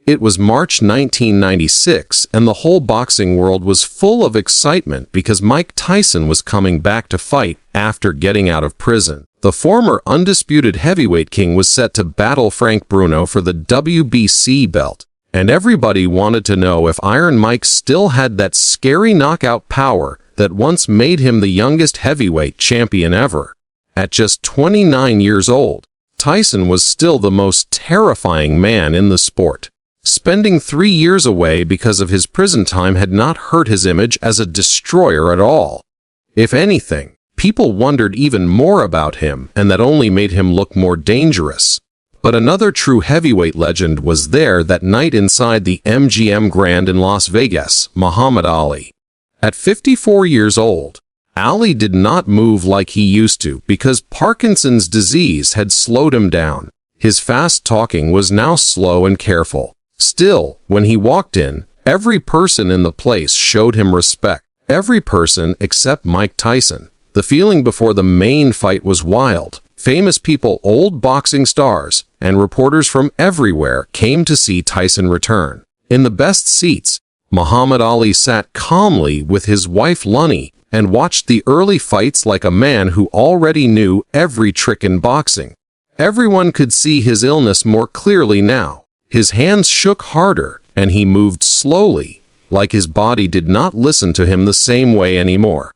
It was March 1996, and the whole boxing world was full of excitement because Mike Tyson was coming back to fight after getting out of prison. The former undisputed heavyweight king was set to battle Frank Bruno for the WBC belt, and everybody wanted to know if Iron Mike still had that scary knockout power that once made him the youngest heavyweight champion ever. At just 29 years old, Tyson was still the most terrifying man in the sport. Spending 3 years away because of his prison time had not hurt his image as a destroyer at all. If anything, people wondered even more about him, and that only made him look more dangerous. But another true heavyweight legend was there that night inside the MGM Grand in Las Vegas, Muhammad Ali. At 54 years old, Ali did not move like he used to because Parkinson's disease had slowed him down. His fast talking was now slow and careful. Still, when he walked in, every person in the place showed him respect. Every person except Mike Tyson. The feeling before the main fight was wild. Famous people, old boxing stars, and reporters from everywhere came to see Tyson return. In the best seats, Muhammad Ali sat calmly with his wife Lunny and watched the early fights like a man who already knew every trick in boxing. Everyone could see his illness more clearly now. His hands shook harder, and he moved slowly, like his body did not listen to him the same way anymore.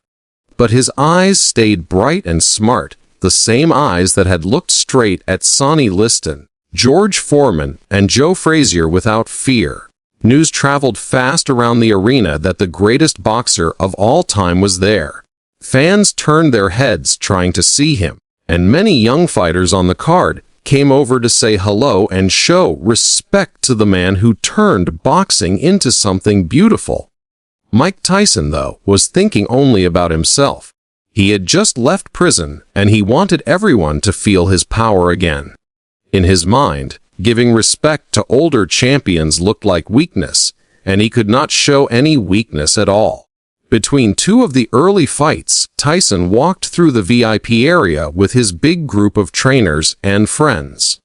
But his eyes stayed bright and smart, the same eyes that had looked straight at Sonny Liston, George Foreman, and Joe Frazier without fear. News traveled fast around the arena that the greatest boxer of all time was there. Fans turned their heads trying to see him, and many young fighters on the card came over to say hello and show respect to the man who turned boxing into something beautiful. Mike Tyson, though, was thinking only about himself. He had just left prison, and he wanted everyone to feel his power again. In his mind, giving respect to older champions looked like weakness, and he could not show any weakness at all. Between two of the early fights, Tyson walked through the VIP area with his big group of trainers and friends.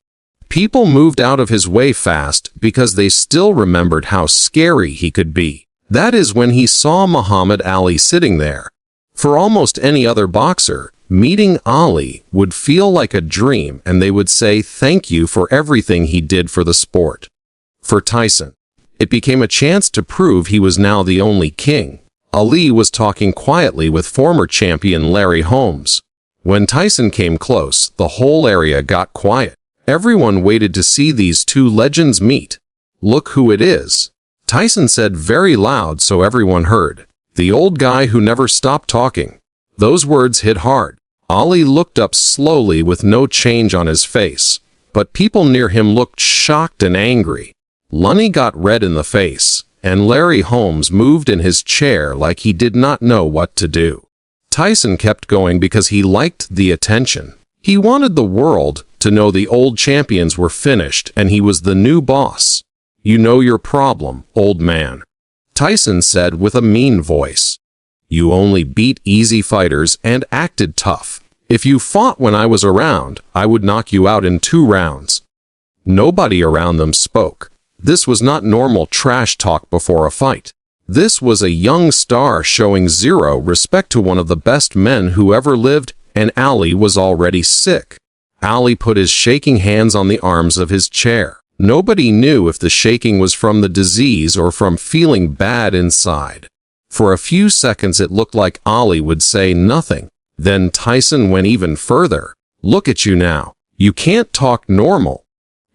People moved out of his way fast because they still remembered how scary he could be. That is when he saw Muhammad Ali sitting there. For almost any other boxer, meeting Ali would feel like a dream, and they would say thank you for everything he did for the sport. For Tyson, it became a chance to prove he was now the only king. Ali was talking quietly with former champion Larry Holmes. When Tyson came close, the whole area got quiet. Everyone waited to see these two legends meet. "Look who it is," Tyson said very loud so everyone heard. "The old guy who never stopped talking." Those words hit hard. Ali looked up slowly with no change on his face, but people near him looked shocked and angry. Lunny got red in the face, and Larry Holmes moved in his chair like he did not know what to do. Tyson kept going because he liked the attention. He wanted the world to know the old champions were finished and he was the new boss. "You know your problem, old man," Tyson said with a mean voice. "You only beat easy fighters and acted tough. If you fought when I was around, I would knock you out in 2 rounds. Nobody around them spoke. This was not normal trash talk before a fight. This was a young star showing zero respect to one of the best men who ever lived, and Ali was already sick. Ali put his shaking hands on the arms of his chair. Nobody knew if the shaking was from the disease or from feeling bad inside. For a few seconds it looked like Ali would say nothing. Then Tyson went even further. "Look at you now. You can't talk normal.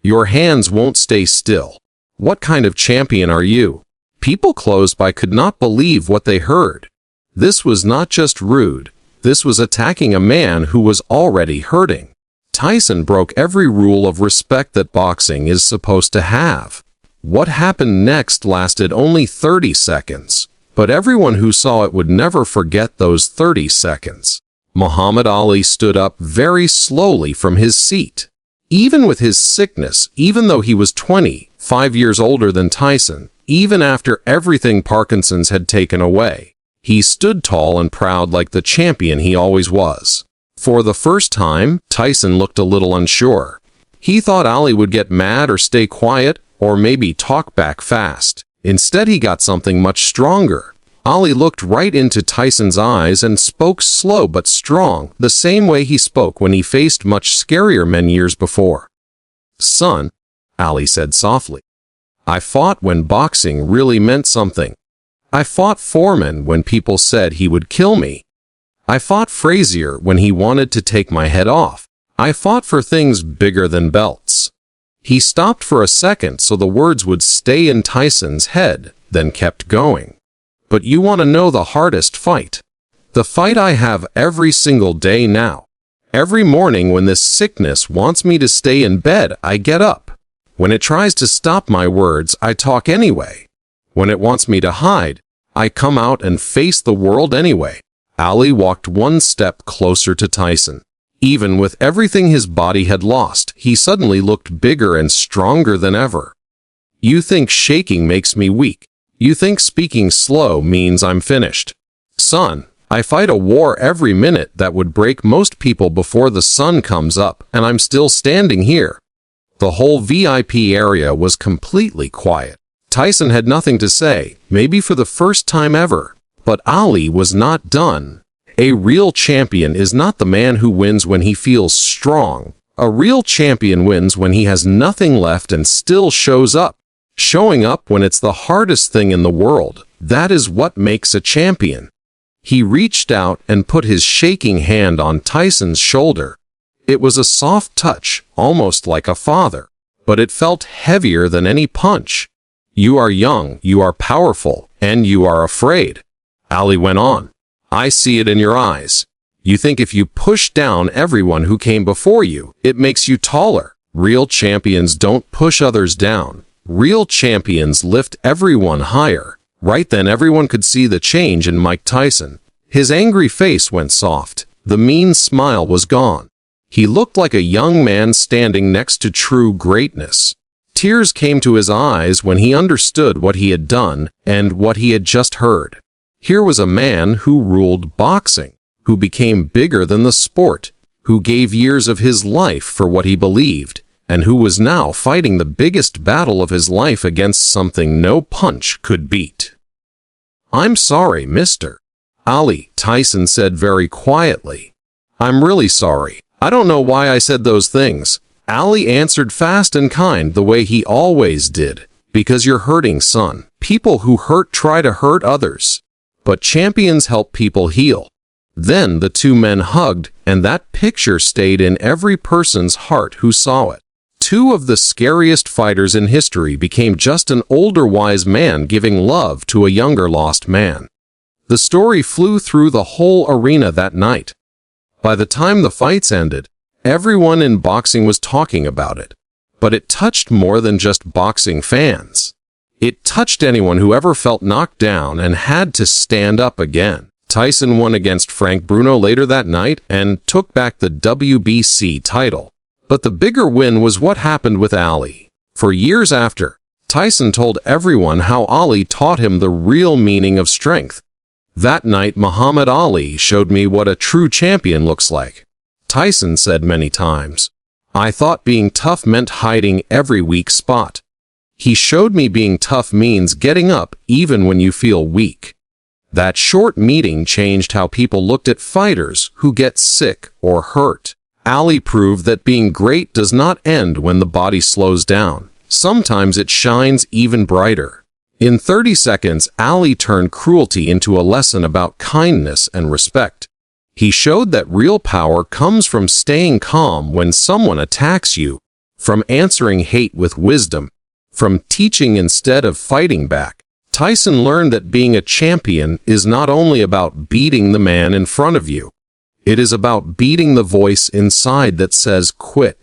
Your hands won't stay still. What kind of champion are you?" People close by could not believe what they heard. This was not just rude. This was attacking a man who was already hurting. Tyson broke every rule of respect that boxing is supposed to have. What happened next lasted only 30 seconds, but everyone who saw it would never forget those 30 seconds. Muhammad Ali stood up very slowly from his seat. Even with his sickness, even though he was 25 years older than Tyson, even after everything Parkinson's had taken away, he stood tall and proud like the champion he always was. For the first time, Tyson looked a little unsure. He thought Ali would get mad or stay quiet or maybe talk back fast. Instead, he got something much stronger. Ali looked right into Tyson's eyes and spoke slow but strong, the same way he spoke when he faced much scarier men years before. "Son," Ali said softly, "I fought when boxing really meant something. I fought Foreman when people said he would kill me. I fought Frazier when he wanted to take my head off. I fought for things bigger than belts." He stopped for a second so the words would stay in Tyson's head, then kept going. "But you want to know the hardest fight? The fight I have every single day now. Every morning when this sickness wants me to stay in bed, I get up. When it tries to stop my words, I talk anyway. When it wants me to hide, I come out and face the world anyway." Ali walked one step closer to Tyson. Even with everything his body had lost, he suddenly looked bigger and stronger than ever. "You think shaking makes me weak. You think speaking slow means I'm finished. Son, I fight a war every minute that would break most people before the sun comes up, and I'm still standing here." The whole VIP area was completely quiet. Tyson had nothing to say, maybe for the first time ever. But Ali was not done. A real champion is not the man who wins when he feels strong. A real champion wins when he has nothing left and still shows up. Showing up when it's the hardest thing in the world, that is what makes a champion. He reached out and put his shaking hand on Tyson's shoulder. It was a soft touch, almost like a father, but it felt heavier than any punch. "You are young, you are powerful, and you are afraid," Ali went on. "I see it in your eyes. You think if you push down everyone who came before you, it makes you taller. Real champions don't push others down. Real champions lift everyone higher." Right then everyone could see the change in Mike Tyson. His angry face went soft. The mean smile was gone. He looked like a young man standing next to true greatness. Tears came to his eyes when he understood what he had done and what he had just heard. Here was a man who ruled boxing, who became bigger than the sport, who gave years of his life for what he believed, and who was now fighting the biggest battle of his life against something no punch could beat. "I'm sorry, mister," Ali, Tyson said very quietly. "I'm really sorry. I don't know why I said those things." Ali answered fast and kind the way he always did. "Because you're hurting, son. People who hurt try to hurt others. But champions help people heal." Then the two men hugged, and that picture stayed in every person's heart who saw it. Two of the scariest fighters in history became just an older wise man giving love to a younger lost man. The story flew through the whole arena that night. By the time the fights ended, everyone in boxing was talking about it. But it touched more than just boxing fans. It touched anyone who ever felt knocked down and had to stand up again. Tyson won against Frank Bruno later that night and took back the WBC title. But the bigger win was what happened with Ali. For years after, Tyson told everyone how Ali taught him the real meaning of strength. "That night, Muhammad Ali showed me what a true champion looks like," Tyson said many times. "I thought being tough meant hiding every weak spot. He showed me being tough means getting up even when you feel weak." That short meeting changed how people looked at fighters who get sick or hurt. Ali proved that being great does not end when the body slows down. Sometimes it shines even brighter. In 30 seconds, Ali turned cruelty into a lesson about kindness and respect. He showed that real power comes from staying calm when someone attacks you, from answering hate with wisdom, from teaching instead of fighting back. Tyson learned that being a champion is not only about beating the man in front of you. It is about beating the voice inside that says quit.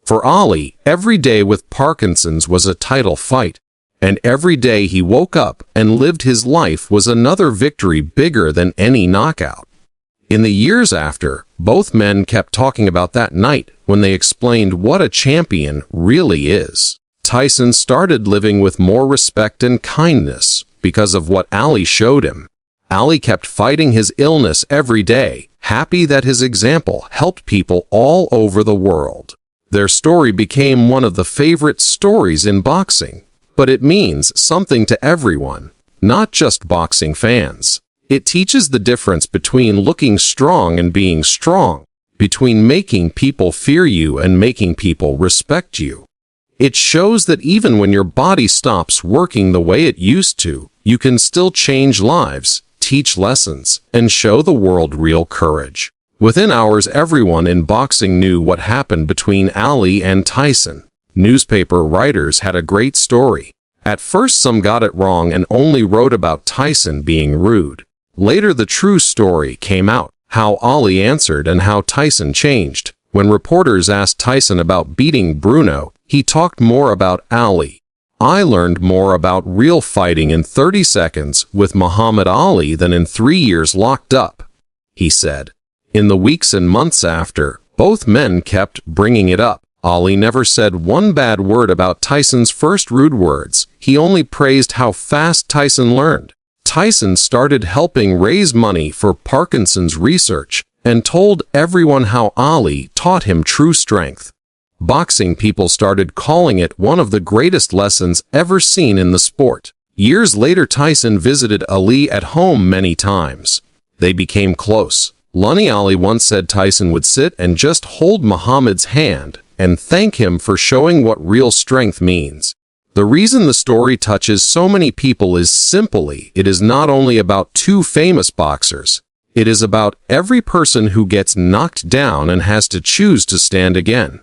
For Ali, every day with Parkinson's was a title fight, and every day he woke up and lived his life was another victory bigger than any knockout. In the years after, both men kept talking about that night when they explained what a champion really is. Tyson started living with more respect and kindness because of what Ali showed him. Ali kept fighting his illness every day, happy that his example helped people all over the world. Their story became one of the favorite stories in boxing, but it means something to everyone, not just boxing fans. It teaches the difference between looking strong and being strong, between making people fear you and making people respect you. It shows that even when your body stops working the way it used to, you can still change lives, teach lessons, and show the world real courage. Within hours, everyone in boxing knew what happened between Ali and Tyson. Newspaper writers had a great story. At first, some got it wrong and only wrote about Tyson being rude. Later, the true story came out, how Ali answered and how Tyson changed. When reporters asked Tyson about beating Bruno, he talked more about Ali. I learned more about real fighting in 30 seconds with Muhammad Ali than in 3 years locked up, he said. In the weeks and months after, both men kept bringing it up. Ali never said one bad word about Tyson's first rude words. He only praised how fast Tyson learned. Tyson started helping raise money for Parkinson's research and told everyone how Ali taught him true strength. Boxing people started calling it one of the greatest lessons ever seen in the sport. Years later, Tyson visited Ali at home many times. They became close. Lunny Ali once said Tyson would sit and just hold Muhammad's hand and thank him for showing what real strength means. The reason the story touches so many people is simply it is not only about two famous boxers. It is about every person who gets knocked down and has to choose to stand again.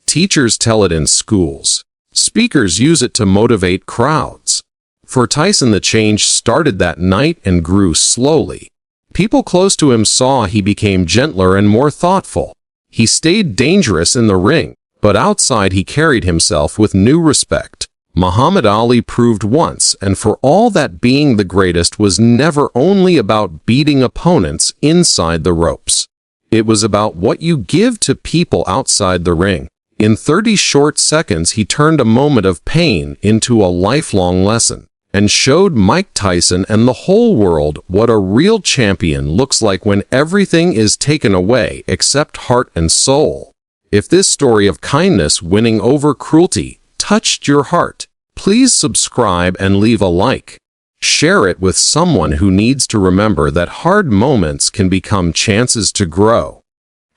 Teachers tell it in schools. Speakers use it to motivate crowds. For Tyson, the change started that night and grew slowly. People close to him saw he became gentler and more thoughtful. He stayed dangerous in the ring, but outside he carried himself with new respect. Muhammad Ali proved once and for all that being the greatest was never only about beating opponents inside the ropes. It was about what you give to people outside the ring. In 30 short seconds, he turned a moment of pain into a lifelong lesson and showed Mike Tyson and the whole world what a real champion looks like when everything is taken away except heart and soul. If this story of kindness winning over cruelty touched your heart, please subscribe and leave a like. Share it with someone who needs to remember that hard moments can become chances to grow.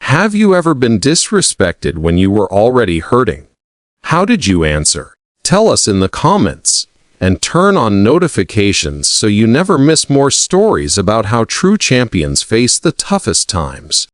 Have you ever been disrespected when you were already hurting? How did you answer? Tell us in the comments. And turn on notifications so you never miss more stories about how true champions face the toughest times.